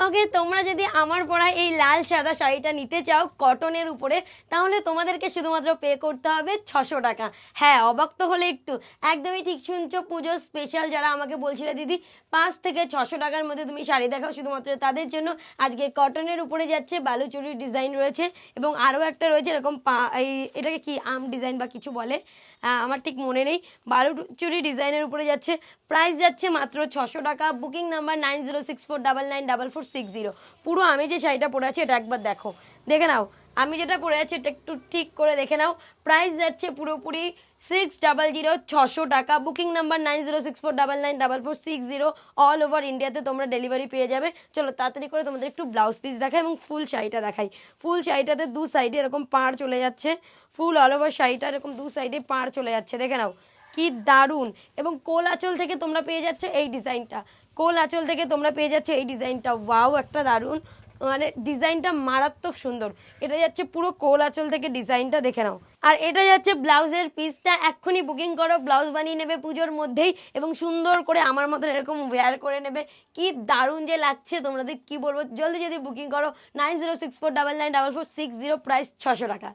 ওকে, তোমরা যদি আমার পরা এই লাল সাদা শাড়িটা নিতে চাও কটনের উপরে, তাহলে তোমাদেরকে শুধুমাত্র পে করতে হবে 600 টাকা। হ্যাঁ, অবাক তো হলে একটু, একদমই ঠিক শুনছো, পুজো স্পেশাল যারা আমাকে বলছিল দিদি 5 থেকে 600 টাকার মধ্যে তুমি শাড়ি দেখাও, শুধুমাত্র তাদের জন্য আজকে কটনের উপরে যাচ্ছে, বালুচুরির ডিজাইন রয়েছে এবং আরও একটা রয়েছে এরকম এই এটাকে কি আম ডিজাইন বা কিছু বলে, আমার ঠিক মনে নেই, বালুচুরি ডিজাইনের উপরে যাচ্ছে। প্রাইস যাচ্ছে মাত্র 600 টাকা। Booking number 9064994460। পুরো আমি যে শাড়িটা পরে আছি এটা একবার দেখো, দেখে নাও, আমি যেটা পরে আছি এটা একটু ঠিক করে দেখে নাও। প্রাইস যাচ্ছে পুরোপুরি 600 বুকিং নাম্বার 9064994460। অল ওভার ইন্ডিয়াতে তোমরা ডেলিভারি পেয়ে যাবে। চলো তাড়াতাড়ি করে তোমাদের একটু ব্লাউজ পিস দেখাই এবং ফুল শাড়িটা দেখাই। ফুল শাড়িটাতে দু সাইডে এরকম পাড় চলে যাচ্ছে, ফুল অল ওভার শাড়িটা এরকম দু সাইডে পাড় চলে যাচ্ছে, দেখে নাও কি দারুণ। এবং কোল আঁচল থেকে তোমরা পেয়ে যাচ্ছ এই ডিজাইনটা, কোল আঁচল থেকে তোমরা পেয়ে যাচ্ছ এই ডিজাইনটা, ওয়াও একটা দারুণ, মানে ডিজাইনটা মারাত্মক সুন্দর। এটা যাচ্ছে পুরো কোল আঁচল থেকে, ডিজাইনটা দেখে নাও। আর এটা যাচ্ছে ব্লাউজের পিসটা, এক্ষুনি বুকিং করো, ব্লাউজ বানিয়ে নেবে পুজোর মধ্যেই এবং সুন্দর করে আমার মতন এরকম ওয়্যার করে নেবে। কি দারুণ যে লাগছে তোমাদের কি বলবো, জলদি যদি বুকিং করো 9064994460, প্রাইস 600 টাকা।